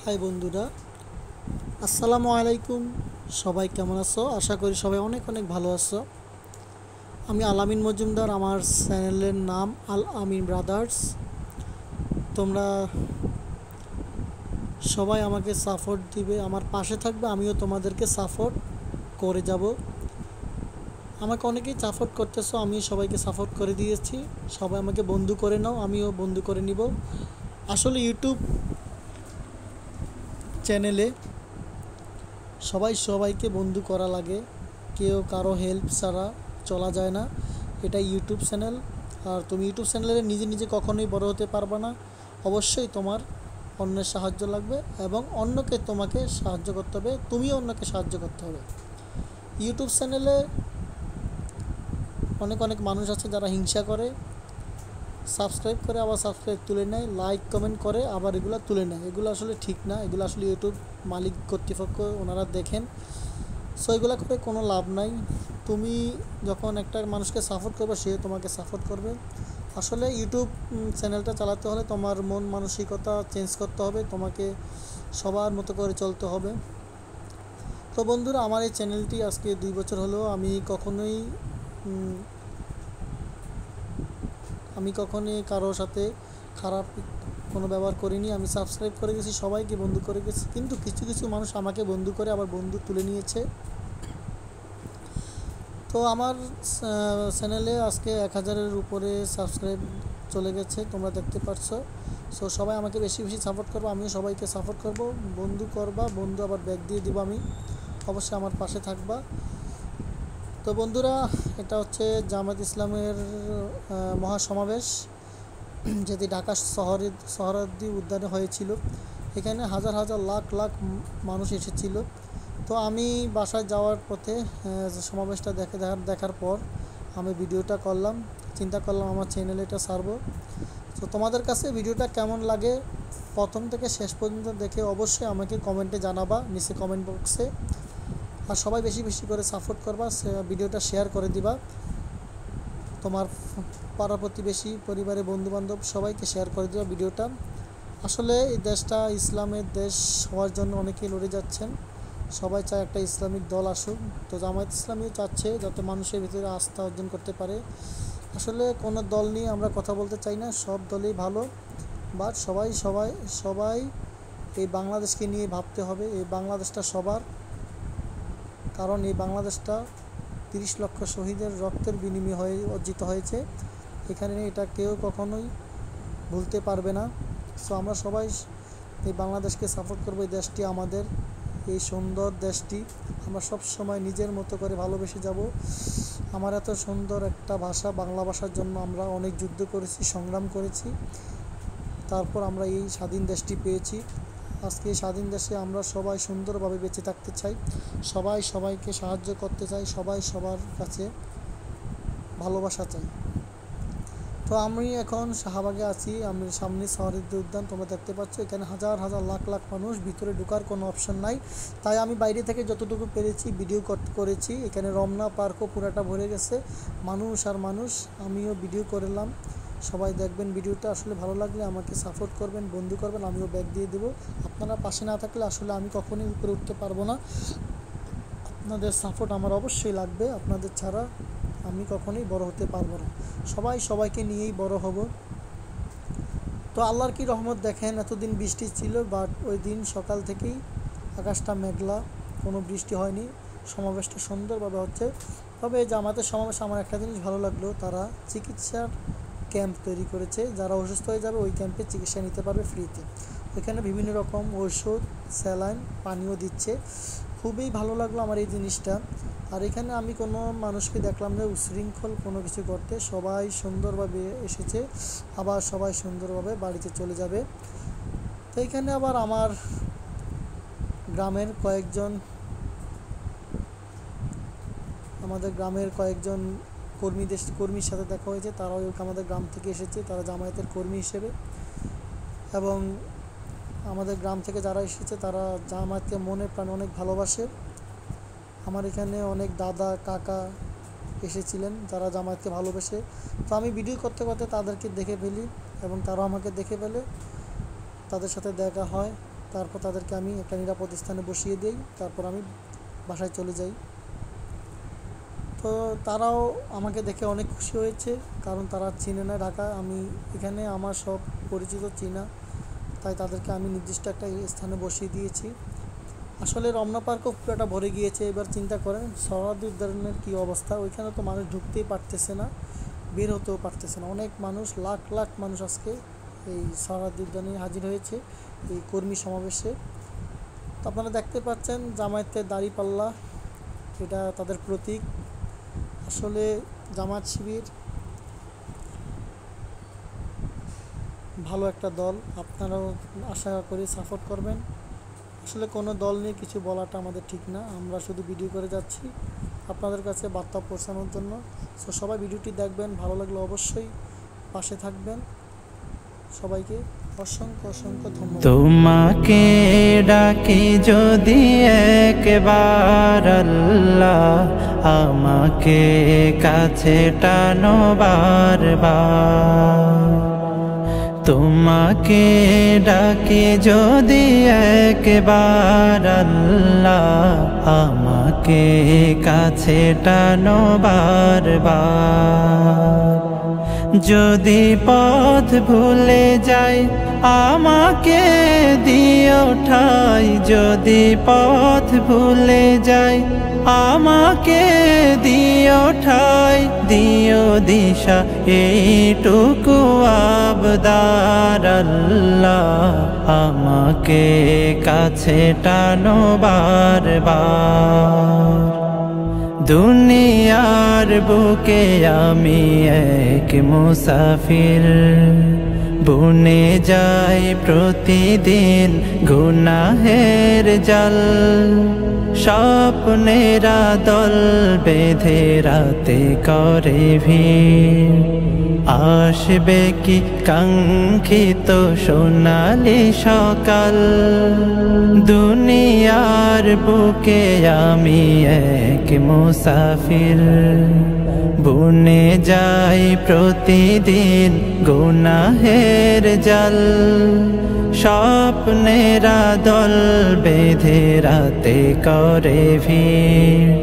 High বন্ধুরা, আসসালামু আলাইকুম। সবাই কেমন আছো? আশা করি সবাই অনেক অনেক ভালো আছো। আমি আল আমিন মজুমদার, আমার চ্যানেলের নাম আল আমিন ব্রাদার্স। তোমরা সবাই আমাকে সাপোর্ট দিবে, আমার পাশে থাকবে, আমিও তোমাদেরকে সাপোর্ট করে যাব। আমাকে অনেকেই সাপোর্ট করতেছো, আমি সবাইকে সাপোর্ট করে দিয়েছি। সবাই আমাকে বন্ধু করে নাও, আমিও বন্ধু করে নিব। আসলে ইউটিউব চ্যানেলে সবাই সবাইকে বন্ধু করা লাগে, কেউ কারো হেল্প ছাড়া চলা যায় না। এটা ইউটিউব চ্যানেল, আর তুমি ইউটিউব চ্যানেলে নিজে নিজে কখনোই বড় হতে পারবে না। অবশ্যই তোমার অন্যের সাহায্য লাগবে এবং অন্যকে তোমাকে সাহায্য করতে হবে, তুমিও অন্যকে সাহায্য করতে হবে। ইউটিউব চ্যানেলে অনেক অনেক মানুষ আছে যারা হিংসা করে, সাবস্ক্রাইব করে আবার সাবস্ক্রাইব তুলে নেয়, লাইক কমেন্ট করে আবার এগুলো তুলে নেয়। এগুলো আসলে ঠিক না, এগুলো আসলে ইউটিউব মালিক কর্তৃপক্ষ ওনারা দেখেন। সো এগুলো করে কোনো লাভ নাই। তুমি যখন একটা মানুষকে সাপোর্ট করবে, সে তোমাকে সাপোর্ট করবে। আসলে ইউটিউব চ্যানেলটা চালাতে হলে তোমার মন মানসিকতা চেঞ্জ করতে হবে, তোমাকে সবার মতো করে চলতে হবে। তো বন্ধুরা, আমার এই চ্যানেলটি আজকে 2 বছর হলো। আমি কখনোই কারোর সাথে খারাপ কোনো ব্যবহার করিনি। আমি সাবস্ক্রাইব করে গেছি, সবাইকে বন্ধু করে গেছি, কিন্তু কিছু কিছু মানুষ আমাকে বন্ধু করে আবার বন্ধু তুলে নিয়েছে। তো আমার চ্যানেলে আজকে 1000-এর উপরে সাবস্ক্রাইব চলে গেছে, তোমরা দেখতে পারছো। সো সবাই আমাকে বেশি বেশি সাপোর্ট করবো, আমিও সবাইকে সাপোর্ট করব। বন্ধু করবা, বন্ধু আবার ব্যাক দিয়ে দিব আমি। অবশ্যই আমার পাশে থাকবা। তো বন্ধুরা, এটা হচ্ছে জামায়াত ইসলামের মহাসমাবেশ, যেটি ঢাকা সোহরাওয়ার্দী উদ্যানে হয়েছিল। এখানে হাজার হাজার লাখ লাখ মানুষ এসেছিল। তো আমি বাসায় যাওয়ার পথে সমাবেশটা দেখার পর আমি ভিডিওটা করলাম, চিন্তা করলাম আমার চ্যানেলে এটা ছাড়বো। তো তোমাদের কাছে ভিডিওটা কেমন লাগে প্রথম থেকে শেষ পর্যন্ত দেখে অবশ্যই আমাকে কমেন্টে জানাবা, নিচে কমেন্ট বক্সে। আর সবাই বেশি বেশি করে সাপোর্ট করবা, ভিডিওটা শেয়ার করে দিবা তোমার পাড়া প্রতিবেশী, পরিবারের বন্ধুবান্ধব সবাইকে শেয়ার করে দিবা ভিডিওটা। আসলে এই দেশটা ইসলামের দেশ হওয়ার জন্য অনেকেই লড়ে যাচ্ছেন। সবাই চায় একটা ইসলামিক দল আসুক। তো জামায়াত ইসলামীও চাচ্ছে যাতে মানুষের ভিতরে আস্থা অর্জন করতে পারে। আসলে কোনো দল নিয়ে আমরা কথা বলতে চাই না, সব দলই ভালো। বাট সবাই সবাই সবাই এই বাংলাদেশকে নিয়ে ভাবতে হবে। এই বাংলাদেশটা সবার, কারণ এই বাংলাদেশটা 30 লক্ষ শহীদের রক্তের বিনিময়ে অর্জিত হয়েছে। এখানে এটা কেউ কখনোই ভুলতে পারবে না। সো আমরা সবাই এই বাংলাদেশকে সাপোর্ট করবো। এই দেশটি আমাদের, এই সুন্দর দেশটি আমরা সব সময় নিজের মতো করে ভালোবেসে যাব। আমার এত সুন্দর একটা ভাষা, বাংলা ভাষার জন্য আমরা অনেক যুদ্ধ করেছি, সংগ্রাম করেছি, তারপর আমরা এই স্বাধীন দেশটি পেয়েছি। আজকে এই স্বাধীন দেশে আমরা সবাই সুন্দরভাবে বেঁচে থাকতে চাই, সবাই সবাইকে সাহায্য করতে চাই, সবাই সবার কাছে ভালোবাসা চাই। তো আমি এখন শাহবাগে আছি, আমি সামনে সোহরাওয়ার্দী উদ্যান তোমরা দেখতে পাচ্ছ। এখানে হাজার হাজার লাখ লাখ মানুষ, ভিতরে ঢোকার কোনো অপশন নাই। তাই আমি বাইরে থেকে যতটুকু পেরেছি ভিডিও করেছি। এখানে রমনা পার্কও পুরাটা ভরে গেছে, মানুষ আর মানুষ। আমিও ভিডিও করলাম, সবাই দেখবেন ভিডিওটা। আসলে ভালো লাগলে আমাকে সাপোর্ট করবেন, বন্ধু করবেন, আমিও ব্যাক দিয়ে দেবো। আপনারা পাশে না থাকলে আসলে আমি কখনোই উপরে উঠতে পারবো না। আপনাদের সাপোর্ট আমার অবশ্যই লাগবে, আপনাদের ছাড়া আমি কখনোই বড় হতে পারবো না। সবাই সবাইকে নিয়েই বড় হব। তো আল্লাহর কি রহমত দেখেন, এতদিন বৃষ্টি ছিল, বাট ওই দিন সকাল থেকেই আকাশটা মেঘলা, কোনো বৃষ্টি হয়নি। সমাবেশটা সুন্দরভাবে হচ্ছে। তবে জামাতের সমাবেশ আমার একটা জিনিস ভালো লাগলো, তারা চিকিৎসার ক্যাম্প তৈরি করেছে। যারা অসুস্থ হয়ে যাবে ওই ক্যাম্পে চিকিৎসা নিতে পারবে ফ্রিতে। এখানে বিভিন্ন রকম ওষুধ, স্যালাইন, পানিও দিচ্ছে। খুবই ভালো লাগলো আমার এই জিনিসটা। আর এখানে আমি কোনো মানুষকে দেখলাম না উশৃঙ্খল কোনো কিছু করতে। সবাই সুন্দরভাবে এসেছে, আবার সবাই সুন্দরভাবে বাড়িতে চলে যাবে। তো এখানে আবার আমার গ্রামের কয়েকজন, আমাদের গ্রামের কয়েকজন কর্মীর সাথে দেখা হয়েছে। তারাও আমাদের গ্রাম থেকে এসেছে, তারা জামায়াতের কর্মী হিসেবে। এবং আমাদের গ্রাম থেকে যারা এসেছে তারা জামায়াতকে মনে প্রাণে অনেক ভালোবাসে। আমার এখানে অনেক দাদা কাকা এসেছিলেন যারা জামায়াতকে ভালোবেসে। তো আমি ভিডিও করতে করতে তাদেরকে দেখে ফেলি এবং তারাও আমাকে দেখে ফেলে, তাদের সাথে দেখা হয়। তারপর তাদেরকে আমি একটা নিরাপদ স্থানে বসিয়ে দিই, তারপর আমি বাসায় চলে যাই। তো তারাও আমাকে দেখে অনেক খুশি হয়েছে, কারণ তারা চিনে না ঢাকা, আমি এখানে আমার সব পরিচিত চিনা, তাই তাদেরকে আমি নির্দিষ্ট একটা স্থানে বসিয়ে দিয়েছি। আসলে রমনা পার্কও পুরোটা ভরে গিয়েছে। এবার চিন্তা করেন সোহরাওয়ার্দী উদ্যানের কী অবস্থা, ওইখানে তো মানুষ ঢুকতেই পারতেছে না, বের হতেও পারতেছে না। অনেক মানুষ, লাখ লাখ মানুষ আজকে এই সোহরাওয়ার্দী উদ্যানে হাজির হয়েছে এই কর্মী সমাবেশে। তো আপনারা দেখতে পাচ্ছেন জামায়াতের দাঁড়িপাল্লা, এটা তাদের প্রতীক। আসলে জামায়াত শিবির ভালো একটা দল, আপনারাও আশা করি সাপোর্ট করবেন। আসলে কোনো দল নিয়ে কিছু বলাটা আমাদের ঠিক না, আমরা শুধু ভিডিও করে যাচ্ছি আপনাদের কাছে বার্তা পৌঁছানোর জন্য। সো সবাই ভিডিওটি দেখবেন, ভালো লাগলে অবশ্যই পাশে থাকবেন। সবাইকে অসংখ্য অসংখ্য ধন্যবাদ। তোমাকে ডাকি যদি একবার আল্লাহ, আমাকে কাছে টানো বারবার। তোমাকে ডাকি যদি একবার আল্লাহ, আমাকে কাছে টানো বারবার। যদি পথ ভুলে যাই আমাকে দিও ঠাই, যদি পথ ভুলে যাই আমাকে দিও ঠাই, দিও দিশা এইটুকু আবদার আল্লাহ, আমাকে কাছে টানো বারবার। দুনিয়ার বুকে আমি এক মুসাফির, বুনে যাই প্রতিদিন গুনাহের জাল। স্বপ্নেরা দল বেঁধে রাতে করে ভিড়, আসবে কি কাঙ্ক্ষিত সোনালি সকাল। দুনিয়ার বুকে আমি এক মুসাফির, বুনে যাই প্রতিদিন গুনাহের জাল। স্বপ্নেরা দল বেঁধে রাতে করে ভিড়,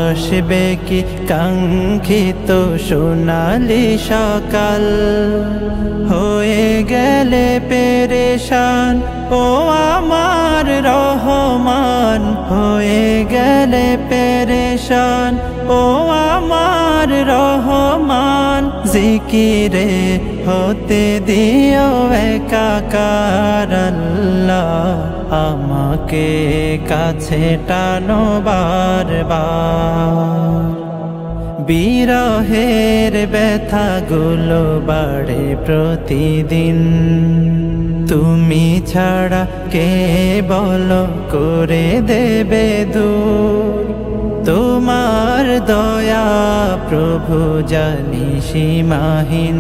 আসবে কি কাঙ্ক্ষিত সোনালি সকাল। হয়ে গেলে পেরেশান ও আমার রহমান, হয়ে গেলে পেরেশান ও আমার রহমান। জিকিরে হতে দিও একাকার আল্লাহ, আমাকে কাছে টানো বারবার। বিরহের ব্যথাগুলো বাড়ে প্রতিদিন, তুমি ছাড়া কে বলো করে দেবে দূর। তোমার দয়া প্রভু জানি সীমাহীন,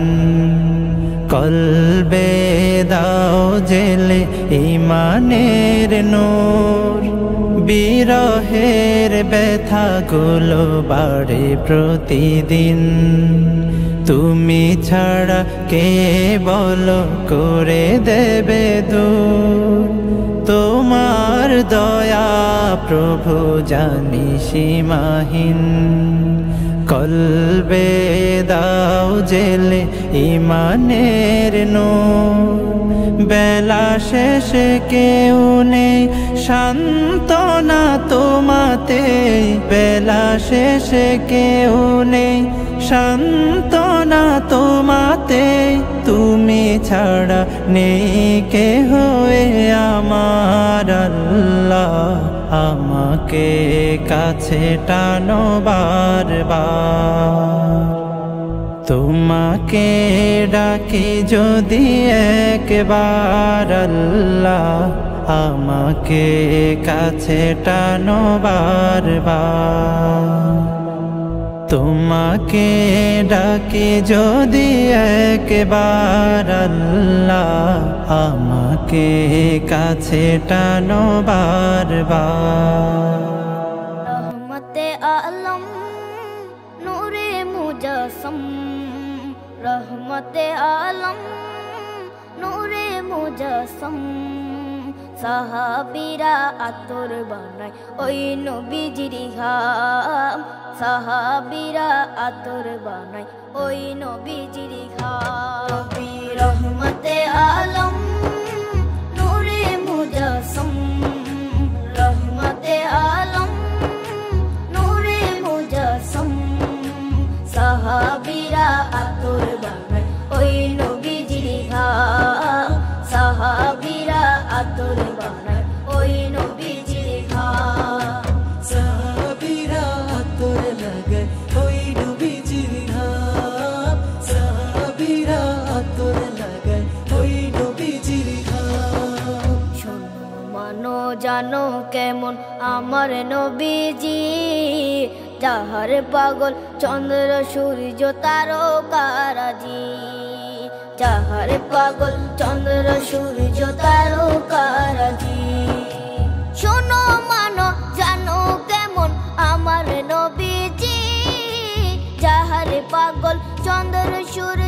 কলবে দাও জেলে ঈমানের নূর। বিরহের ব্যথাগুলো বাড়ে প্রতিদিন, তুমি ছাড়া কে বলো করে দেবে দূর। তোমার দয়া প্রভু জানি সীমাহীন, কলবে দাও জেলে ঈমানের নূর। বেলা শেষে কেউ নেই সান্ত্বনা তোমাতে, বেলা শেষে কেউ নেই সান্ত্বনা তোমাতে। তুমি ছাড়া নেই কেহ আমার আল্লাহ, আমাকে কাছে টানো বারবার। তোমাকে ডাকি যদি একবার আল্লাহ, আমাকে কাছে টানো বারবার। তোমাকে ডাকি যদি একবার আল্লাহ, আমাকে কাছে টানো বারবার। রহমতে আলম নূরে মুজাসম, রহমতে আলম নূরে মুজাসম, সাহাবীরা আতর বানায় ওই নবীজির ঘাম, সাহাবীরা আতর বানায় ওই নবীজির ঘাম। নবী রহমতে আলম নূরে মুজাসসাম, রহমতে আলম নূরে মুজাসসাম, সাহাবীরা আতর বানায় ওই নবীজির ঘাম, সাহাবীরা আতর বানায় ওই নবীজির ঘাম। সাহাবীরা আতর লাগায় ওই নবীজির ঘাম, সাহাবীরা আতর লাগায় ওই নবীজির ঘাম। শোনো মানো জানো কেমন আমার নবীজি, যাহার পাগল চন্দ্র সূর্য তারকারাজি, যাহার পাগল চন্দ্র সূর্য তারকারাজি। শোনো মানো জানো কেমন আমার নবীজি, যাহার পাগল চন্দ্র সূর্য